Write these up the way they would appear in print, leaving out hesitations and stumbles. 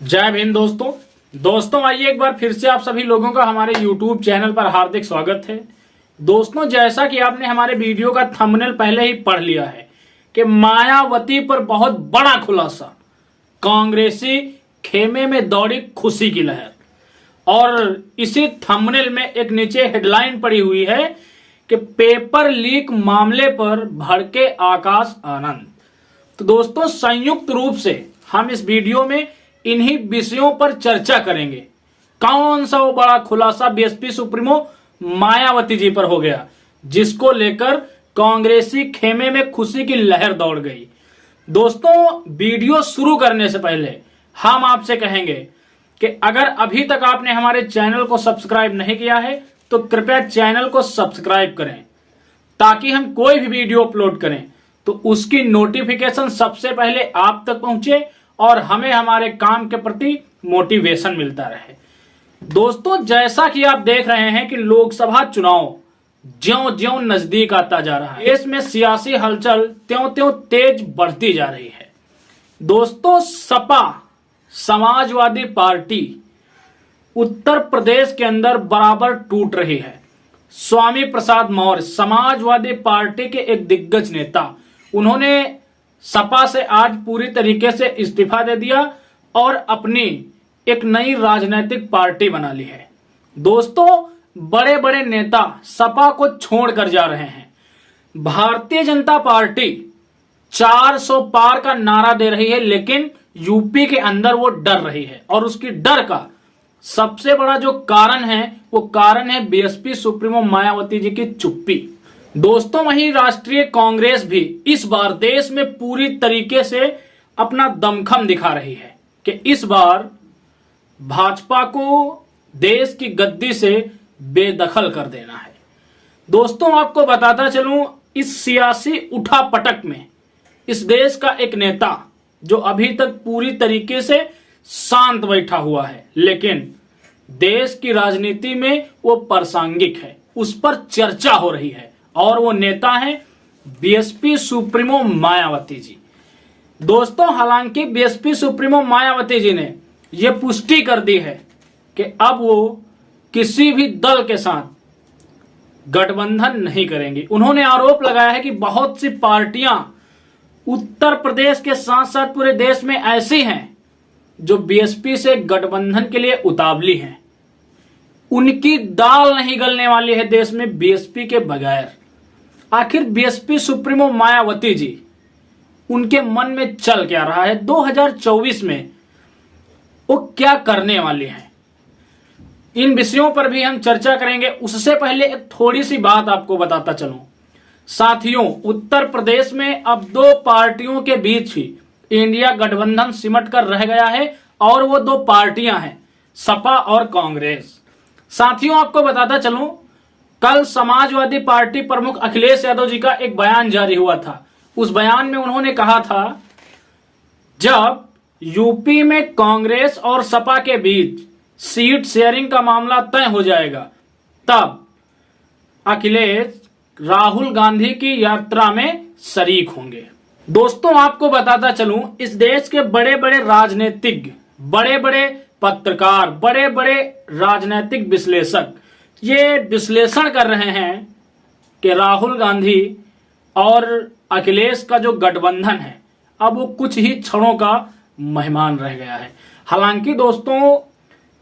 जय भीम दोस्तों आइए एक बार फिर से आप सभी लोगों का हमारे YouTube चैनल पर हार्दिक स्वागत है। दोस्तों, जैसा कि आपने हमारे वीडियो का थंबनेल पहले ही पढ़ लिया है कि मायावती पर बहुत बड़ा खुलासा, कांग्रेसी खेमे में दौड़ी खुशी की लहर। और इसी थंबनेल में एक नीचे हेडलाइन पड़ी हुई है कि पेपर लीक मामले पर भड़के आकाश आनंद। तो दोस्तों, संयुक्त रूप से हम इस वीडियो में इन्हीं विषयों पर चर्चा करेंगे। कौन सा वो बड़ा खुलासा बीएसपी सुप्रीमो मायावती जी पर हो गया, जिसको लेकर कांग्रेसी खेमे में खुशी की लहर दौड़ गई। दोस्तों, वीडियो शुरू करने से पहले हम आपसे कहेंगे कि अगर अभी तक आपने हमारे चैनल को सब्सक्राइब नहीं किया है तो कृपया चैनल को सब्सक्राइब करें, ताकि हम कोई भी वीडियो अपलोड करें तो उसकी नोटिफिकेशन सबसे पहले आप तक पहुंचे और हमें हमारे काम के प्रति मोटिवेशन मिलता रहे। दोस्तों, जैसा कि आप देख रहे हैं कि लोकसभा चुनाव ज्यों-ज्यों नजदीक आता जा रहा है, देश में सियासी हलचल त्यों-त्यों तेज बढ़ती जा रही है। दोस्तों, सपा समाजवादी पार्टी उत्तर प्रदेश के अंदर बराबर टूट रही है। स्वामी प्रसाद मौर्य समाजवादी पार्टी के एक दिग्गज नेता, उन्होंने सपा से आज पूरी तरीके से इस्तीफा दे दिया और अपनी एक नई राजनीतिक पार्टी बना ली है। दोस्तों, बड़े बड़े नेता सपा को छोड़कर जा रहे हैं। भारतीय जनता पार्टी 400 पार का नारा दे रही है, लेकिन यूपी के अंदर वो डर रही है और उसकी डर का सबसे बड़ा जो कारण है वो कारण है बीएसपी सुप्रीमो मायावती जी की चुप्पी। दोस्तों, वहीं राष्ट्रीय कांग्रेस भी इस बार देश में पूरी तरीके से अपना दमखम दिखा रही है कि इस बार भाजपा को देश की गद्दी से बेदखल कर देना है। दोस्तों, आपको बताता चलूं, इस सियासी उठापटक में इस देश का एक नेता जो अभी तक पूरी तरीके से शांत बैठा हुआ है, लेकिन देश की राजनीति में वो प्रासंगिक है, उस पर चर्चा हो रही है, और वो नेता है बीएसपी सुप्रीमो मायावती जी। दोस्तों, हालांकि बीएसपी सुप्रीमो मायावती जी ने यह पुष्टि कर दी है कि अब वो किसी भी दल के साथ गठबंधन नहीं करेंगी। उन्होंने आरोप लगाया है कि बहुत सी पार्टियां उत्तर प्रदेश के साथ साथ पूरे देश में ऐसी हैं जो बीएसपी से गठबंधन के लिए उतावली हैं। उनकी दाल नहीं गलने वाली है देश में बीएसपी के बगैर। आखिर बीएसपी सुप्रीमो मायावती जी, उनके मन में चल क्या रहा है, 2024 में वो क्या करने वाली हैं, इन विषयों पर भी हम चर्चा करेंगे। उससे पहले एक थोड़ी सी बात आपको बताता चलूं। साथियों, उत्तर प्रदेश में अब दो पार्टियों के बीच ही इंडिया गठबंधन सिमट कर रह गया है, और वो दो पार्टियां हैं सपा और कांग्रेस। साथियों, आपको बताता चलूं, कल समाजवादी पार्टी प्रमुख अखिलेश यादव जी का एक बयान जारी हुआ था। उस बयान में उन्होंने कहा था, जब यूपी में कांग्रेस और सपा के बीच सीट शेयरिंग का मामला तय हो जाएगा, तब अखिलेश राहुल गांधी की यात्रा में शरीक होंगे। दोस्तों, आपको बताता चलूं, इस देश के बड़े बड़े राजनीतिज्ञ, बड़े बड़े पत्रकार, बड़े बड़े राजनीतिक विश्लेषक ये विश्लेषण कर रहे हैं कि राहुल गांधी और अखिलेश का जो गठबंधन है अब वो कुछ ही क्षणों का मेहमान रह गया है। हालांकि दोस्तों,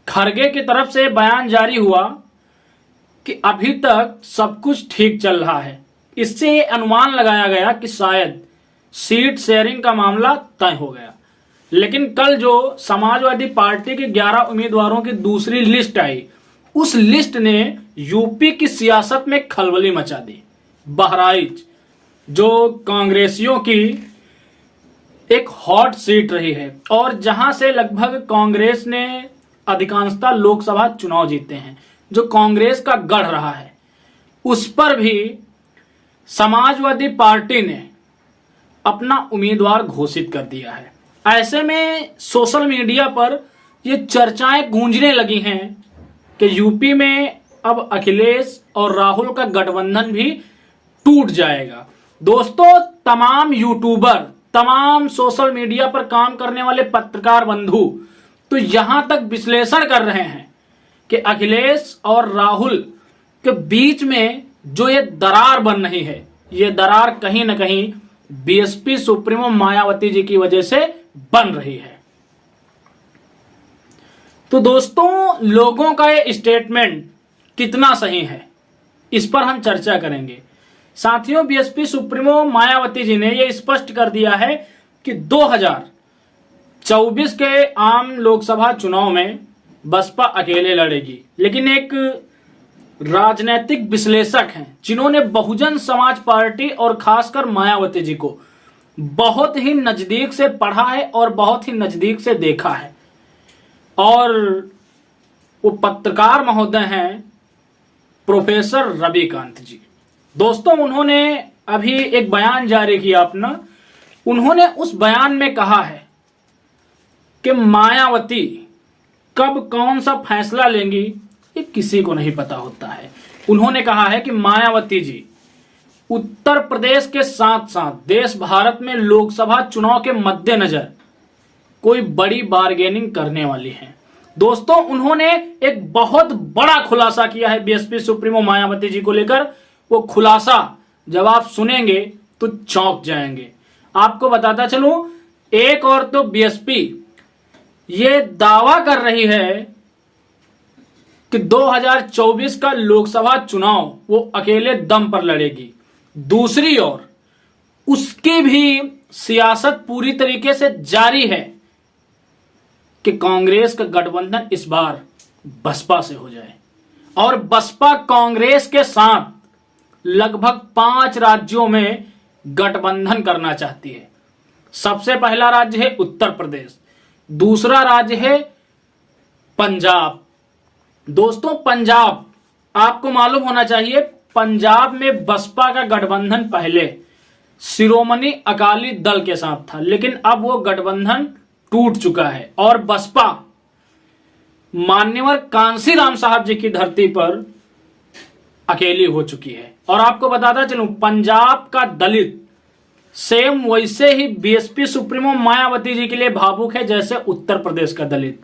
खरगे की तरफ से बयान जारी हुआ कि अभी तक सब कुछ ठीक चल रहा है। इससे ये अनुमान लगाया गया कि शायद सीट शेयरिंग का मामला तय हो गया। लेकिन कल जो समाजवादी पार्टी के 11 उम्मीदवारों की दूसरी लिस्ट आई, उस लिस्ट ने यूपी की सियासत में खलबली मचा दी। बहराइच, जो कांग्रेसियों की एक हॉट सीट रही है और जहां से लगभग कांग्रेस ने अधिकांशतः लोकसभा चुनाव जीते हैं, जो कांग्रेस का गढ़ रहा है, उस पर भी समाजवादी पार्टी ने अपना उम्मीदवार घोषित कर दिया है। ऐसे में सोशल मीडिया पर ये चर्चाएं गूंजने लगी हैं कि यूपी में अब अखिलेश और राहुल का गठबंधन भी टूट जाएगा। दोस्तों, तमाम यूट्यूबर, तमाम सोशल मीडिया पर काम करने वाले पत्रकार बंधु तो यहां तक विश्लेषण कर रहे हैं कि अखिलेश और राहुल के बीच में जो ये दरार बन रही है, ये दरार कहीं ना कहीं बीएसपी सुप्रीमो मायावती जी की वजह से बन रही है। तो दोस्तों, लोगों का ये स्टेटमेंट कितना सही है, इस पर हम चर्चा करेंगे। साथियों, बीएसपी सुप्रीमो मायावती जी ने यह स्पष्ट कर दिया है कि 2024 के आम लोकसभा चुनाव में बसपा अकेले लड़ेगी। लेकिन एक राजनीतिक विश्लेषक हैं जिन्होंने बहुजन समाज पार्टी और खासकर मायावती जी को बहुत ही नजदीक से पढ़ा है और बहुत ही नजदीक से देखा है, और वो पत्रकार महोदय हैं प्रोफेसर रविकांत जी। दोस्तों, उन्होंने अभी एक बयान जारी किया अपना। उन्होंने उस बयान में कहा है कि मायावती कब कौन सा फैसला लेंगी ये किसी को नहीं पता होता है। उन्होंने कहा है कि मायावती जी उत्तर प्रदेश के साथ साथ देश भारत में लोकसभा चुनाव के मद्देनजर कोई बड़ी बार्गेनिंग करने वाली हैं। दोस्तों, उन्होंने एक बहुत बड़ा खुलासा किया है बीएसपी सुप्रीमो मायावती जी को लेकर। वो खुलासा जब आप सुनेंगे तो चौंक जाएंगे। आपको बताता चलूं, एक और तो बीएसपी ये दावा कर रही है कि 2024 का लोकसभा चुनाव वो अकेले दम पर लड़ेगी। दूसरी ओर उसकी भी सियासत पूरी तरीके से जारी है कि कांग्रेस का गठबंधन इस बार बसपा से हो जाए, और बसपा कांग्रेस के साथ लगभग 5 राज्यों में गठबंधन करना चाहती है। सबसे पहला राज्य है उत्तर प्रदेश, दूसरा राज्य है पंजाब। दोस्तों, पंजाब आपको मालूम होना चाहिए, पंजाब में बसपा का गठबंधन पहले शिरोमणि अकाली दल के साथ था, लेकिन अब वो गठबंधन टूट चुका है और बसपा मान्यवर कांसीराम साहब जी की धरती पर अकेली हो चुकी है। और आपको बताता चलूं, पंजाब का दलित सेम वैसे ही बीएसपी सुप्रीमो मायावती जी के लिए भावुक है जैसे उत्तर प्रदेश का दलित।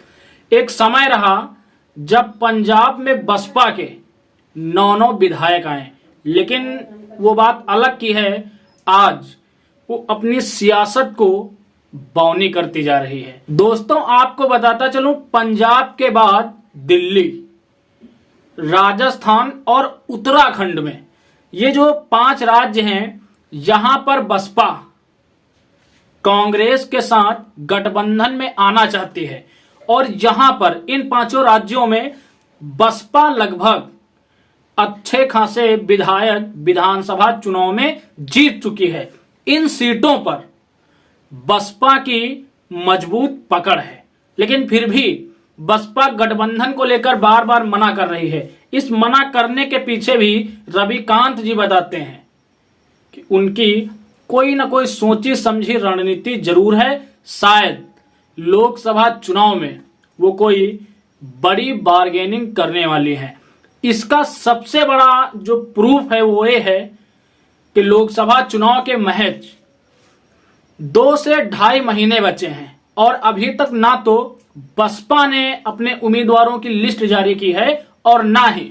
एक समय रहा जब पंजाब में बसपा के 9 विधायक आए, लेकिन वो बात अलग की है। आज वो अपनी सियासत को बौनी करती जा रही है। दोस्तों, आपको बताता चलूं, पंजाब के बाद दिल्ली, राजस्थान और उत्तराखंड में ये जो 5 राज्य हैं, यहां पर बसपा कांग्रेस के साथ गठबंधन में आना चाहती है, और यहां पर इन 5 राज्यों में बसपा लगभग अच्छे खासे विधायक विधानसभा चुनाव में जीत चुकी है। इन सीटों पर बसपा की मजबूत पकड़ है, लेकिन फिर भी बसपा गठबंधन को लेकर बार बार मना कर रही है। इस मना करने के पीछे भी रविकांत जी बताते हैं कि उनकी कोई ना कोई सोची समझी रणनीति जरूर है। शायद लोकसभा चुनाव में वो कोई बड़ी बार्गेनिंग करने वाली है। इसका सबसे बड़ा जो प्रूफ है वो ये है कि लोकसभा चुनाव के महज 2 से 2.5 महीने बचे हैं, और अभी तक ना तो बसपा ने अपने उम्मीदवारों की लिस्ट जारी की है और ना ही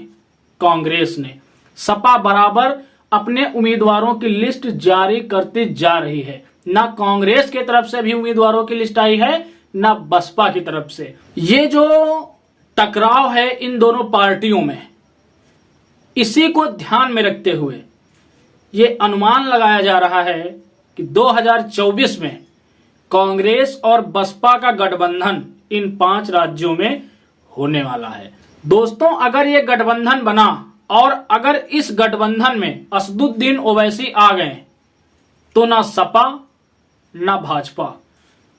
कांग्रेस ने। सपा बराबर अपने उम्मीदवारों की लिस्ट जारी करती जा रही है। ना कांग्रेस की तरफ से भी उम्मीदवारों की लिस्ट आई है, ना बसपा की तरफ से। ये जो टकराव है इन दोनों पार्टियों में, इसी को ध्यान में रखते हुए ये अनुमान लगाया जा रहा है कि 2024 में कांग्रेस और बसपा का गठबंधन इन 5 राज्यों में होने वाला है। दोस्तों, अगर ये गठबंधन बना और अगर इस गठबंधन में असदुद्दीन ओवैसी आ गए तो ना सपा ना भाजपा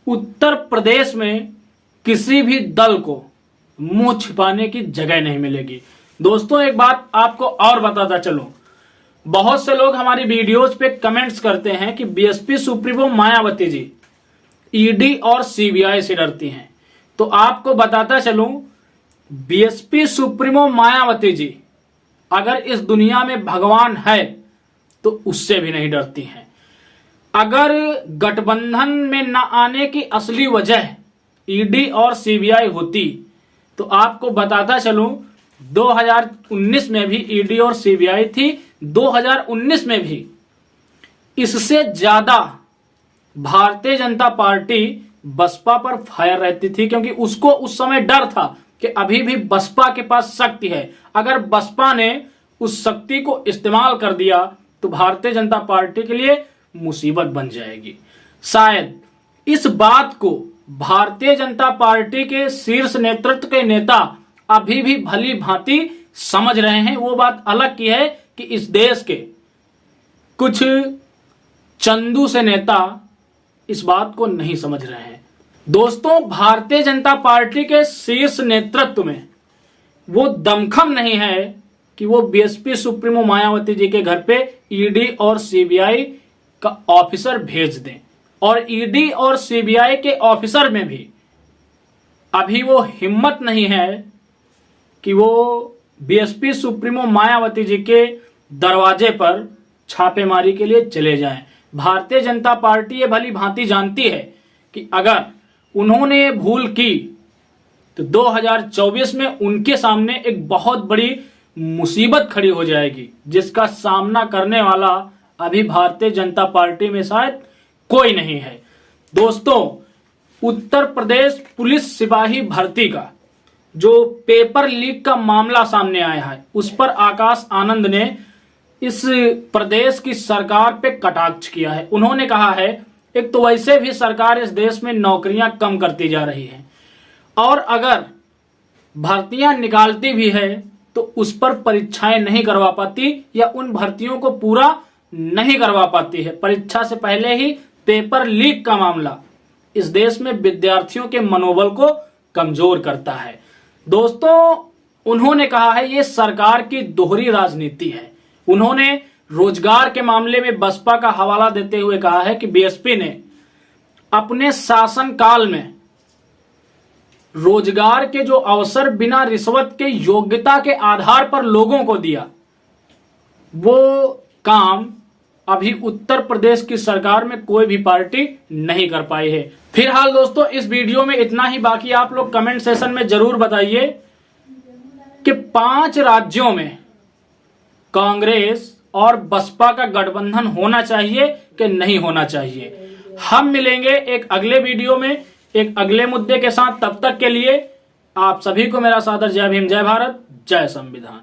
उत्तर प्रदेश में किसी भी दल को मुंह छिपाने की जगह नहीं मिलेगी। दोस्तों, एक बात आपको और बताता चलूं, बहुत से लोग हमारी वीडियोज पे कमेंट्स करते हैं कि BSP supremo Mayawati ji ED और सीबीआई से डरती हैं। तो आपको बताता चलूं, बीएसपी सुप्रीमो मायावती जी अगर इस दुनिया में भगवान है तो उससे भी नहीं डरती हैं। अगर गठबंधन में न आने की असली वजह ईडी और सीबीआई होती तो आपको बताता चलूं 2019 में भी ईडी और सीबीआई थी, 2019 में भी इससे ज्यादा भारतीय जनता पार्टी बसपा पर फायर रहती थी, क्योंकि उसको उस समय डर था कि अभी भी बसपा के पास शक्ति है। अगर बसपा ने उस शक्ति को इस्तेमाल कर दिया तो भारतीय जनता पार्टी के लिए मुसीबत बन जाएगी। शायद इस बात को भारतीय जनता पार्टी के शीर्ष नेतृत्व के नेता अभी भी भली भांति समझ रहे हैं। वो बात अलग की है कि इस देश के कुछ चंदू से नेता इस बात को नहीं समझ रहे हैं। दोस्तों, भारतीय जनता पार्टी के शीर्ष नेतृत्व में वो दमखम नहीं है कि वो बीएसपी सुप्रीमो मायावती जी के घर पे ईडी और सीबीआई का ऑफिसर भेज दें, और ईडी और सीबीआई के ऑफिसर में भी अभी वो हिम्मत नहीं है कि वो बीएसपी सुप्रीमो मायावती जी के दरवाजे पर छापेमारी के लिए चले जाएं। भारतीय जनता पार्टी ये भली भांति जानती है कि अगर उन्होंने ये भूल की तो 2024 में उनके सामने एक बहुत बड़ी मुसीबत खड़ी हो जाएगी, जिसका सामना करने वाला अभी भारतीय जनता पार्टी में शायद कोई नहीं है। दोस्तों, उत्तर प्रदेश पुलिस सिपाही भर्ती का जो पेपर लीक का मामला सामने आया है, उस पर आकाश आनंद ने इस प्रदेश की सरकार पे कटाक्ष किया है। उन्होंने कहा है, एक तो वैसे भी सरकार इस देश में नौकरियां कम करती जा रही है, और अगर भर्तियां निकालती भी है तो उस पर परीक्षाएं नहीं करवा पाती या उन भर्तियों को पूरा नहीं करवा पाती है। परीक्षा से पहले ही पेपर लीक का मामला इस देश में विद्यार्थियों के मनोबल को कमजोर करता है। दोस्तों, उन्होंने कहा है ये सरकार की दोहरी राजनीति है। उन्होंने रोजगार के मामले में बसपा का हवाला देते हुए कहा है कि बीएसपी ने अपने शासनकाल में रोजगार के जो अवसर बिना रिश्वत के योग्यता के आधार पर लोगों को दिया, वो काम अभी उत्तर प्रदेश की सरकार में कोई भी पार्टी नहीं कर पाई है। फिलहाल दोस्तों, इस वीडियो में इतना ही। बाकी आप लोग कमेंट सेशन में जरूर बताइए कि 5 राज्यों में कांग्रेस और बसपा का गठबंधन होना चाहिए कि नहीं होना चाहिए। हम मिलेंगे एक अगले वीडियो में एक अगले मुद्दे के साथ। तब तक के लिए आप सभी को मेरा सादर जय भीम, जय भारत, जय संविधान।